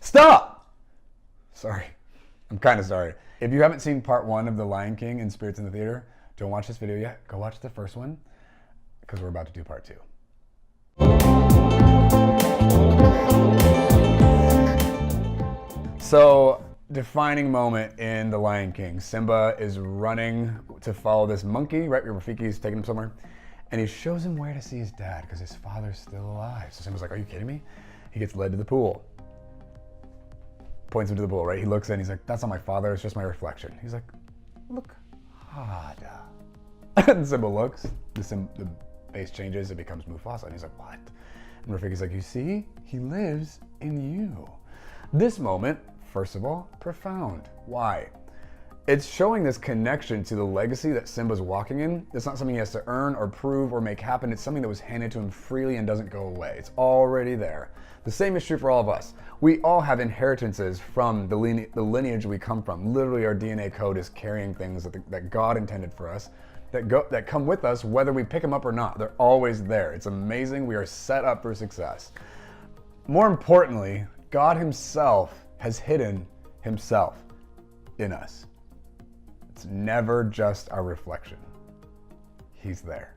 Stop! Sorry. I'm kind of sorry. If you haven't seen part 1 of The Lion King and Spirits in the Theater, don't watch this video yet. Go watch the first one, because we're about to do part 2. So, defining moment in The Lion King. Simba is running to follow this monkey, right? Rafiki's taking him somewhere. And he shows him where to see his dad because his father's still alive. So Simba's like, are you kidding me? He gets led to the pool. Points him to the pool, right? He looks in, he's like, that's not my father, it's just my reflection. He's like, look harder. And Simba looks, the face changes, it becomes Mufasa. And he's like, what? And Rafiki's like, you see, he lives in you. This moment, first of all, profound. Why? It's showing this connection to the legacy that Simba's walking in. It's not something he has to earn or prove or make happen. It's something that was handed to him freely and doesn't go away. It's already there. The same is true for all of us. We all have inheritances from the lineage we come from. Literally, our DNA code is carrying things that God intended for us, that come with us whether we pick them up or not. They're always there. It's amazing. We are set up for success. More importantly, God himself has hidden himself in us. It's never just our reflection. He's there.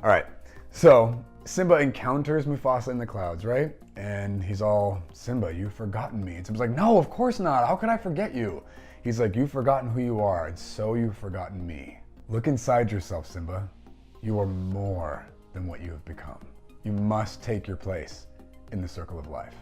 All right, so Simba encounters Mufasa in the clouds, right? And he's all, Simba, you've forgotten me. And Simba's like, no, of course not. How could I forget you? He's like, you've forgotten who you are, and so you've forgotten me. Look inside yourself, Simba. You are more than what you have become. You must take your place in the circle of life.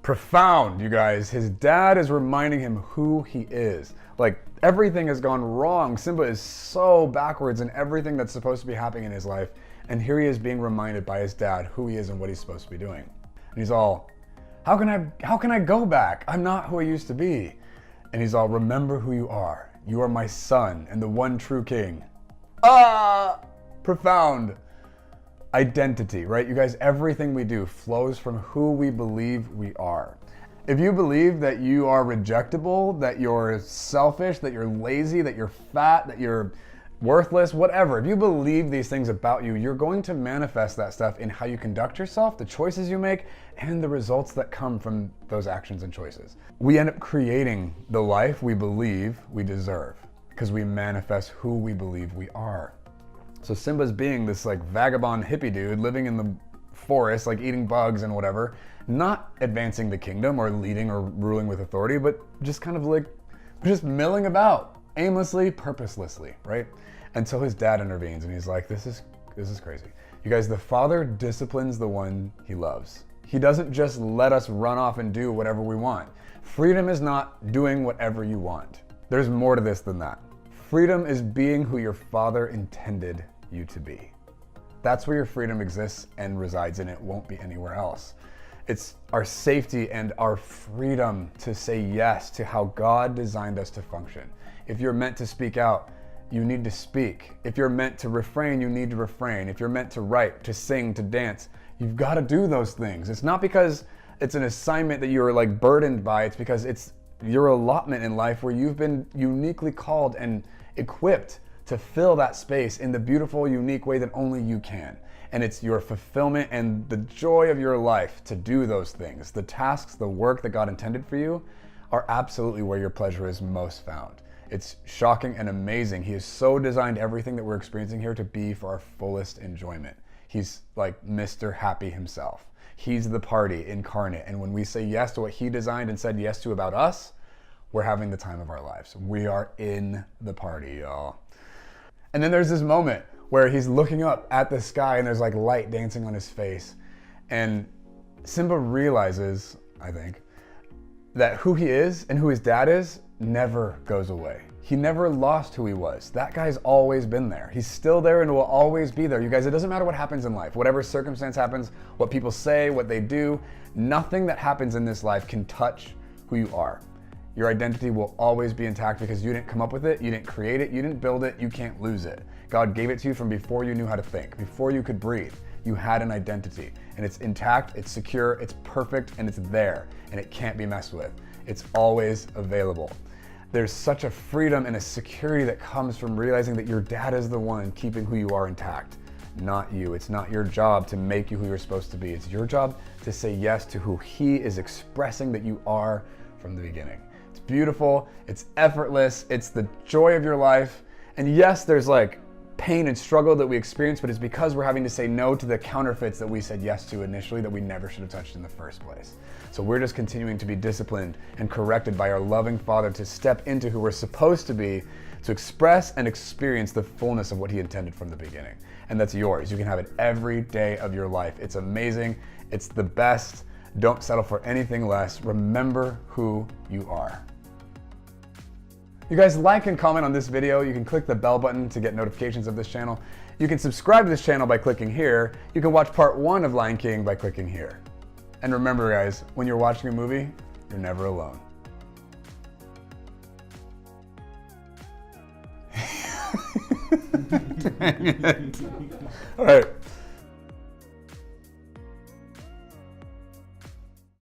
Profound, you guys. His dad is reminding him who he is. Like, everything has gone wrong. Simba is so backwards in everything that's supposed to be happening in his life. And here he is being reminded by his dad who he is and what he's supposed to be doing. And he's all, how can I go back? I'm not who I used to be. And he's all, remember who you are. You are my son and the one true king. Profound. Identity, right? You guys, everything we do flows from who we believe we are. If you believe that you are rejectable, that you're selfish, that you're lazy, that you're fat, that you're worthless, whatever, if you believe these things about you, you're going to manifest that stuff in how you conduct yourself, the choices you make, and the results that come from those actions and choices. We end up creating the life we believe we deserve because we manifest who we believe we are. So Simba's being this like vagabond hippie dude living in the forest, like eating bugs and whatever, not advancing the kingdom or leading or ruling with authority, but just kind of like, just milling about aimlessly, purposelessly, right? Until his dad intervenes and he's like, this is crazy. You guys, the father disciplines the one he loves. He doesn't just let us run off and do whatever we want. Freedom is not doing whatever you want. There's more to this than that. Freedom is being who your father intended you to be. That's where your freedom exists and resides, and it won't be anywhere else. It's our safety and our freedom to say yes to how God designed us to function. If you're meant to speak out, you need to speak. If you're meant to refrain, you need to refrain. If you're meant to write, to sing, to dance, you've got to do those things. It's not because it's an assignment that you're like burdened by, it's because it's your allotment in life where you've been uniquely called and equipped to fill that space in the beautiful, unique way that only you can. And it's your fulfillment and the joy of your life to do those things. The tasks, the work that God intended for you are absolutely where your pleasure is most found. It's shocking and amazing. He has so designed everything that we're experiencing here to be for our fullest enjoyment. He's like Mr. Happy himself. He's the party incarnate. And when we say yes to what he designed and said yes to about us, we're having the time of our lives. We are in the party, y'all. And then there's this moment where he's looking up at the sky and there's like light dancing on his face. And Simba realizes, I think, that who he is and who his dad is never goes away. He never lost who he was. That guy's always been there. He's still there and will always be there. You guys, it doesn't matter what happens in life. Whatever circumstance happens, what people say, what they do, nothing that happens in this life can touch who you are. Your identity will always be intact because you didn't come up with it, you didn't create it, you didn't build it, you can't lose it. God gave it to you from before you knew how to think, before you could breathe. You had an identity and it's intact, it's secure, it's perfect, and it's there and it can't be messed with. It's always available. There's such a freedom and a security that comes from realizing that your dad is the one keeping who you are intact. not you. It's not your job to make you who you're supposed to be. It's your job to say yes to who he is expressing that you are from the beginning. It's beautiful, it's effortless, it's the joy of your life. And yes, there's like pain and struggle that we experience, but it's because we're having to say no to the counterfeits that we said yes to initially that we never should have touched in the first place. So we're just continuing to be disciplined and corrected by our loving Father to step into who we're supposed to be, to express and experience the fullness of what he intended from the beginning. And that's yours. You can have it every day of your life. It's amazing. It's the best. Don't settle for anything less. Remember who you are. You guys like and comment on this video. You can click the bell button to get notifications of this channel. You can subscribe to this channel by clicking here. You can watch part 1 of Lion King by clicking here. And remember guys, when you're watching a movie, you're never alone. Dang it. All right.